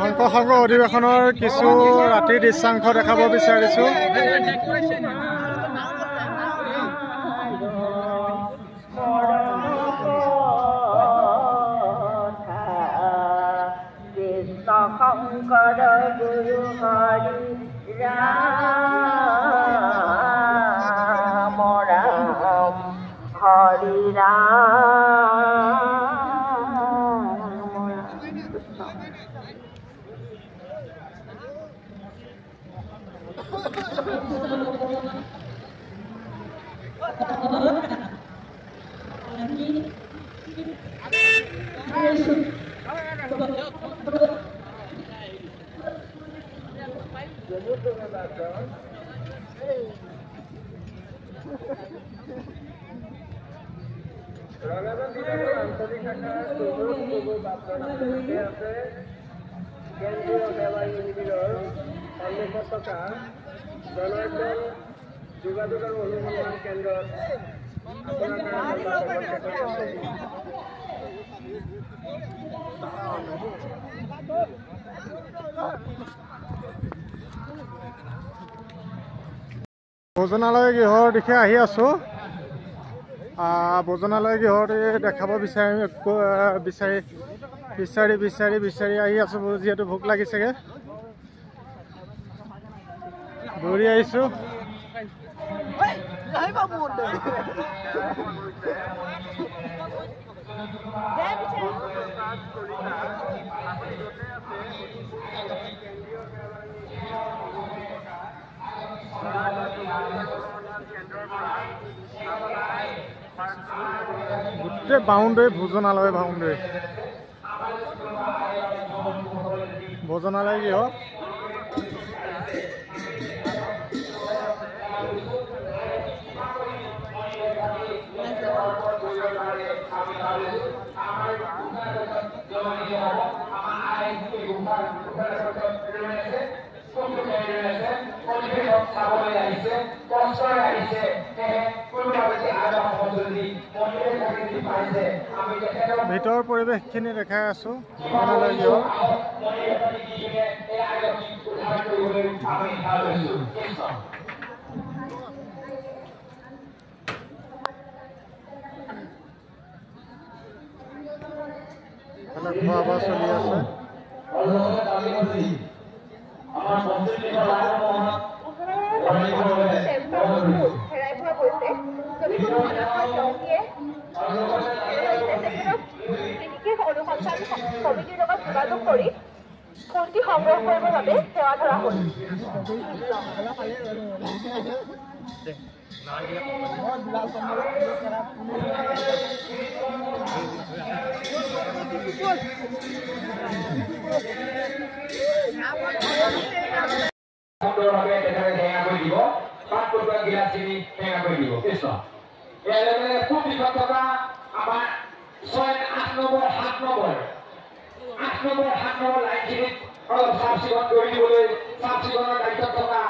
শংকৰ সংঘ অধিৱেশনৰ কিছু ৰাতিৰ দৃশ্যাংশ দেখাব বিচাৰিছো। শংকৰ গুৰু হৰি ৰাম ৰাম হৰি যোগাযোগৰ অনুসন্ধান কেন্দ্ৰত ভোজনালয় গৃহৰ দিশে আহি আছো। ভোজনালয় গৃহত দেখাব বিচাৰি আহি আছো। যিহেতু ভোক লাগিছেগে দৌৰি আহিছো। গোটেই বাউণ্ডাৰী ভোজনালয় বাউণ্ডাৰী ভোজনালয় গৃহ ভিতৰৰ পৰিৱেশখিনি দেখাই আছো। ভোজনালয় গৃহ খোৱা বোৱা চলি আছে। সমিতিৰ লগত যোগাযোগ কৰি ফোনটি সংগ্ৰহ কৰিবৰ বাবে সেৱা ধৰা হ'ল। লাইনখিনিত অলপ চাফ চিকুণ কৰি দিবলৈ চাফ চিকুণৰ দায়িত্ব থকা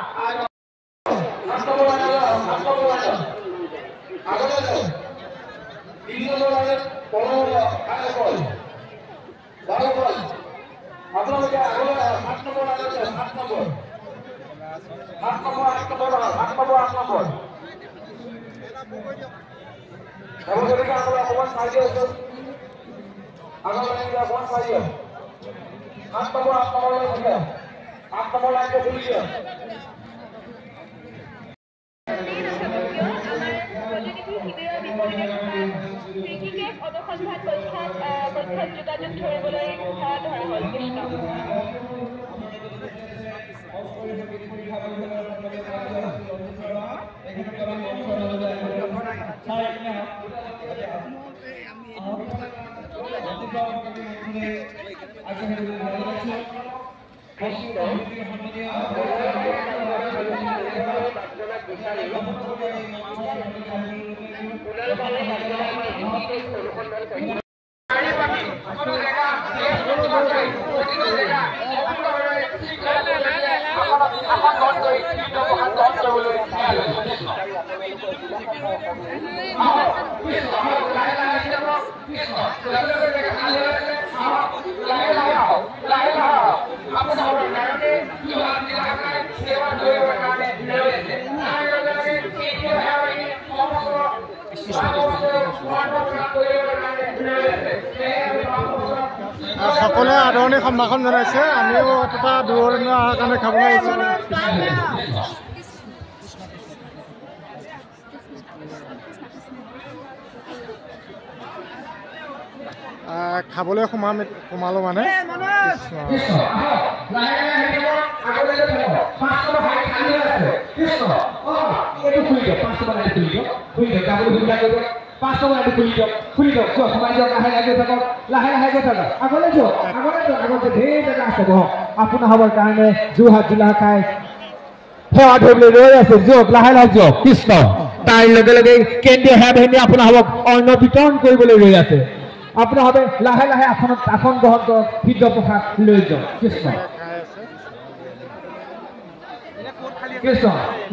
আপোনালোকে আগলৈ 7 নম্বৰ আগলৈ 7 নম্বৰ অকমান চাই দিয়কচোন। আগলৈ অকমান চাই দিয়ক। 8 নম্বৰ থাকে 8 নম্বৰ লাইনটো খুলি দিয়ক। অনুসন্ধান পৰীক্ষাত যোগাযোগ ধৰিবলৈ ধৰা হ'ল কৃষ্ণ। সকলোৱে আদৰণি সম্ভাষণ জনাইছে। আমিও এটা দূৰৰ অহাৰ কাৰণে খাবলৈ আহিছোঁ। খাবলৈ সোমালো মানে আপোনাৰ হ'বৰ কাৰণে যোৰহাট জিলা শাখাই সেৱা ধৰিবলৈ ৰৈ আছে। যোগ লাহে লাহে যোগ কৃষ্ণ তাৰ লগে লগে কেন্দ্ৰীয় সেৱা বাহিনী আপোনাৰ হ'বক অন্ন বিতৰণ কৰিবলৈ ৰৈ আছে। আপোনাৰ হবে লাহে লাহে আসন গ্ৰহণ কৰক। সিদ্ধ প্ৰসাদ লৈ যাওক কৃষ্ণ কৃষ্ণ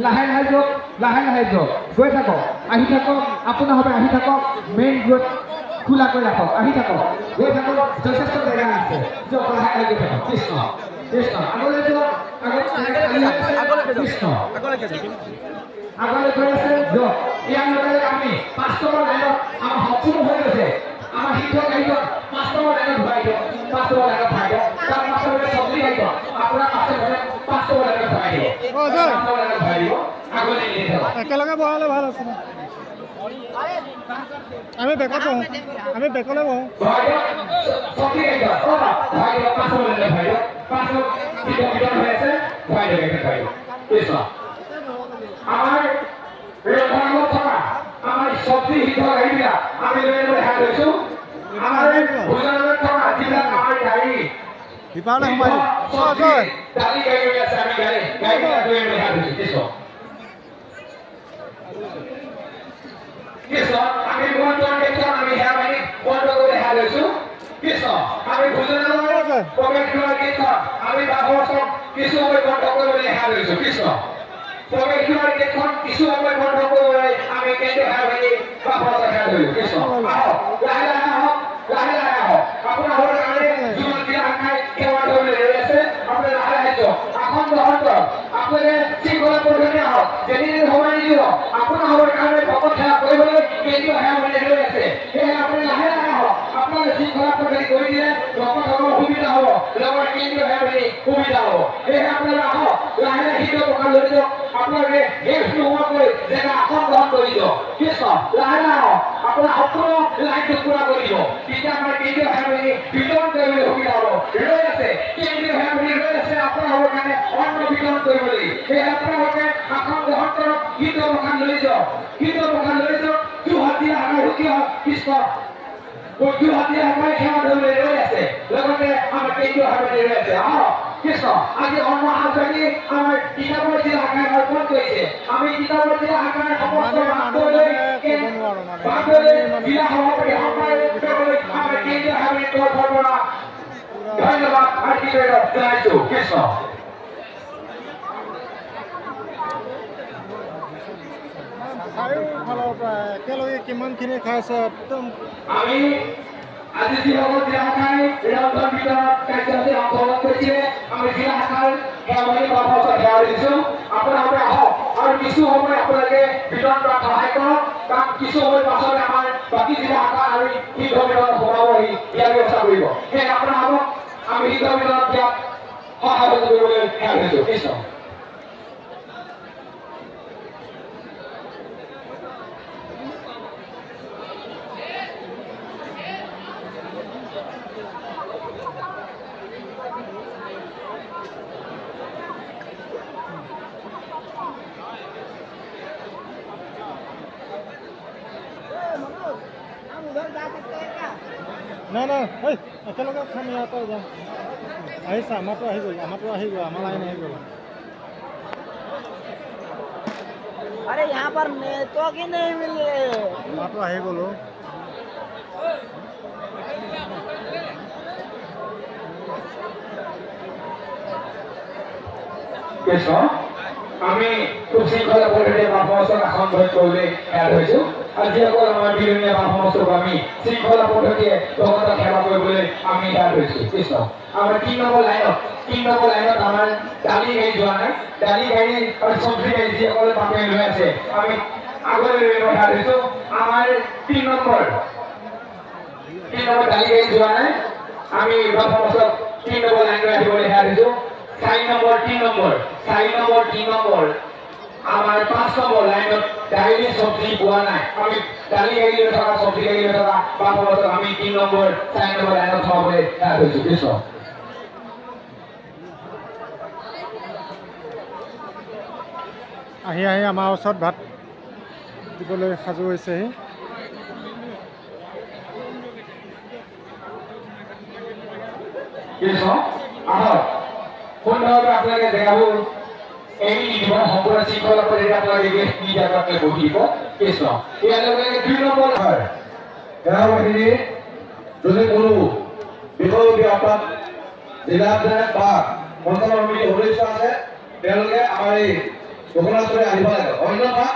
লাহে লাহে যোগ লাহে লাহে যোগ গৈ থাকক আহি থাকক। আপোনাৰ হবে আহি থাকক। মেইন ৰোড খোলা কৰি ৰাখক। আহি থাকক গৈ থাকক। যথেষ্ট জেগা আছে। যোগ লাহে লাহে গৈ থাকক কৃষ্ণ কৃষ্ণ আগলৈ যোগ কৃষ্ণ আগলৈ গৈ আছে যোগ। ইয়াৰ লগে আমি 5 নম্বৰ লাইনত আমাৰ সম্পূৰ্ণ হৈ গৈছে। আমাৰ শিক্ষক আহিব 5 নম্বৰ লাইনত ভৰাই দিয়ক। 5 নম্বৰ লাইনত ভৰাই দিয়ক। তাৰ 5 নম্বৰ চব্জি আহিব আপোনাৰ 5 নম্বৰ লাইনত ভৰাই দিয়ক। 5 নম্বৰ লাইনত ভৰাই দিব। আগলৈ নিয়ে যাব। একেলগে বহালে ভাল আছে। আমি বেকত বহোঁ। আমি বেকলৈ বহোঁ। ভৰাই দিয়ক চব্জি আহিব ভৰাই দিয়ক। 5 নম্বৰ লাইনত ভৰাই দিয়ক। 5 নম্বৰ ভিতৰত হৈ আছে ভৰাই দিয়ক। ভৰাই দিয়ক কৃষ্ণ আমাৰ ৰন্ধনত থকা আমাৰ চব্জি শিক্ষক আহিবিলাক আমি লৈ হাত লৈছোঁ। আমাৰ ভোজনালয়ত থকা যিবিলাক আমাৰ গাড়ী সিপাৰলৈ সোমাই দালি গাড়ী লৈ আছে। আমি গাড়ীবিলাক লৈ হাত লৈছোঁ কৃষ্ণ কৃষ্ণ আমি বন্ধ দেখুৱাম। আমি সেৱা বাহিনী বন্ধ কৰি হাত লৈছোঁ কৃষ্ণ আমি ভোজনালয়ত প্ৰৱেশ দ্বাৰ গেটখন আমি বাহিৰত কিছু সময় বন্ধ কৰিবলৈ হাত লৈছোঁ কৃষ্ণ প্ৰৱেশ দ্বাৰ গেটখন কিছু সময় বন্ধ কৰিবলৈ আমি কেন্দ্ৰীয় সেৱা বাহিনী বাহিৰত হাত লৈছোঁ কৃষ্ণ আহক লাহে লাহে আহক লাহে লাহে আহক। আপোনাৰ ঘৰৰ কাৰণে যোৰহাট জিলা শাখাই সেৱা ধৰিবলৈ ৰৈ আছে। আপুনি লাহে লাহে যাওক। আসন গ্ৰহণ কৰক। আপুনি শৃংখলা পদ্ধতি আহক। যেনেদৰে সময় নিদিব আপোনাৰ হ'বৰ কাৰণে ভকত সেৱা কৰিবলৈ কেন্দ্ৰীয় সেৱা বাহিনী ৰৈ আছে। সেয়ে আপুনি লাহে লাহে আহক। আপোনাৰ শৃংখলা পদ্ধতি কৰি দিলে ভকতসকলৰ সুবিধা হ'ব লগতে কেন্দ্ৰীয় সেৱা বাহিনী সুবিধা হ'ব। সেয়ে আপোনালোকে আহক লাহে লাহে সিদ্ধ প্ৰসাদ লৈ দিয়ক। আপোনালোকে গেছ নোহোৱাকৈ জেগা আসন গ্ৰহণ কৰি দিয়ক কৃষ্ণ লাহে লাহে আহক। আপোনাৰ সম্পূৰ্ণ লাইনটো পুৰা কৰি দিব। তেতিয়া আমাৰ কেন্দ্ৰীয় সেৱা বাহিনী বিতৰণ কৰিবলৈ সুবিধা হ'ব। ৰৈ আছে কেন্দ্ৰীয় সেৱা বাহিনী ৰৈ আছে আপোনাৰ হ'বৰ কাৰণে অন্ন বিতৰণ কৰিবলৈ। সেয়ে আপোনালোকে আসন গ্ৰহণ কৰক। সিদ্ধ প্ৰসাদ লৈ যাওক। সিদ্ধ প্ৰসাদ লৈ যাওক। যোৰহাট জিলা শাখাৰ সুখী হওক কৃষ্ণ যোৰহাট জিলা শাখাই সেৱা ধৰিবলৈ ৰৈ আছে। লগতে আমাৰ কেন্দ্ৰীয় সেৱা বাহিনী ৰৈ আছে। আহক কৃষ্ণ আজি অন্ন আগবাঢ়ি আমাৰ তিতাবৰ জিলা শাখাই অৰ্পণ কৰিছে। আমি তিতাবৰ জিলা শাখাৰ সমস্ত বান্ধলৈ জিলা সভাপতি আমাৰ কেন্দ্ৰীয় সেৱা বাহিনীৰ তৰফৰ পৰা ধন্যবাদ জনাইছোঁ কৃষ্ণ চাৰিওফালৰ পৰা একেলগে কিমানখিনি খাইছে একদম। আমি আজি যিসকল জিলা শাখাই ৰন্ধন বিতৰণ কাৰ্যসূচীত অংশগ্ৰহণ কৰিছে আমি জিলা শাখাৰ সেৱা বাহিনী সেৱা দিছোঁ। আপোনালোকে আহক আৰু কিছু সময় আপোনালোকে বিতৰণ কৰাত সহায় কৰক। কাৰণ কিছু সময় পাছতে আমাৰ বাকী জিলা শাখা আৰু সিদ্ধ বিতৰণ সোমাবহি ইয়াৰ ব্যৱস্থা কৰিব। সেয়ে আপোনাৰ আহক আমি সিদ্ধ বিতৰণত ইয়াত সহায় কৰিবলৈ সেৱা দিছোঁ কৃষ্ণ নাই নাই একেলগে খাম। ইয়াৰ পৰা যাম। আহিছে আমাৰতো আহি গ'ল। আমাৰ লাইন আহি গ'ল। अरे यहाँ पर नेटवर्क ही नहीं मिल रहे। আমাৰতো আহি গ'লো। কৃষ্ণ আমি খুব শৃংখলা পদ্ধতিৰে বামহস্তক আসন ধৰি কৰিবলৈ সেৱা ধৰিছোঁ। আৰু যিসকল আমাৰ বিলনীয়া বামহস্তক আমি শৃংখলা পদ্ধতিৰে ভকতক সেৱা কৰিবলৈ আমি সেৱা ধৰিছোঁ কৃষ্ণ আমাৰ 3 নম্বৰ লাইনত আমাৰ দালি গাড়ী যোৱা নাই। দালি গাড়ী আৰু চব্জি গাড়ী যিসকলে বামে লৈ আছে আমি আগলৈ লৈ সেৱা ধৰিছোঁ। আমাৰ 3 নম্বৰ দালি গাড়ী যোৱা নাই। আমি বাফাবছক 3 নম্বৰ লাইন ৰাখিবলৈ হেয়া দিছো 4 নম্বৰ 3 নম্বৰ 4 নম্বৰ 3 নম্বৰ আমাৰ 5 নম্বৰ লাইনত ডাইলি সবজি পোৱা নাই আমি ডালি গাড়ি থকা সবজি গাড়ি থকা বাফাবছক আমি 3 নম্বৰ 4 নম্বৰ লাইনত থবলৈ হেয়া দিছো কৃষ্ণ আহি আমাৰ ওচৰত ভাত দিবলৈ সাজু হৈছেহি কৃষ্ণ আহক সুন্দৰভাৱে আপোনালোকে জেগাবোৰ এৰি দিব সম্পূৰ্ণ শৃংখলা কৰি আপোনালোকে এই জেগাতে বহিব কৃষ্ণ ইয়াৰ লগে 2 নম্বৰ হয় গাঁওবাসী যদি কোনো বিকল্পী অৰ্থাৎ জিলাত বা অঞ্চল সমিতি সদস্য আছে তেওঁলোকে আমাৰ এই ঘটনাস্থলী আহিব লাগে অন্যথা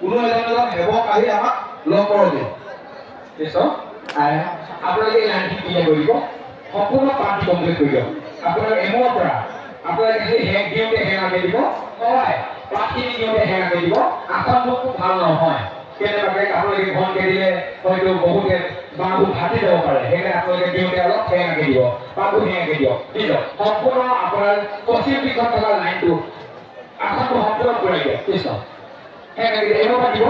কোনো এজন সেৱক আহি আমাক লগ কৰক কৃষ্ণ আপোনালোকে এই লাইনটি ক্লিয়াৰ কৰিব সম্পূৰ্ণ পাৰ্টি কমপ্লিট কৰি দিয়ক আপোনালোকে এমৰ পৰা আপোনালোকে সেই হেক দিওঁতে হেং আগে দিব হয় পাৰ্টিনি দিওঁতে হেং আগে দিব আসনটো ভাল নহয় কেনেবাকে আপোনালোকে ঘনকে দিলে হয়তো বহুতে বাঁহবোৰ ফাটি যাব পাৰে সেইকাৰণে আপোনালোকে দিওঁতে অলপ হেং আগে দিব বাঁহবোৰ হেং আগে দিয়ক ঠিক আছে সম্পূৰ্ণ আপোনাৰ পশ্চিম দিশত থকা লাইনটো আসনটো সম্পূৰ্ণ কৰি দিয়ক কৃষ্ণ হেং আগে দিব এমৰ পৰা দিব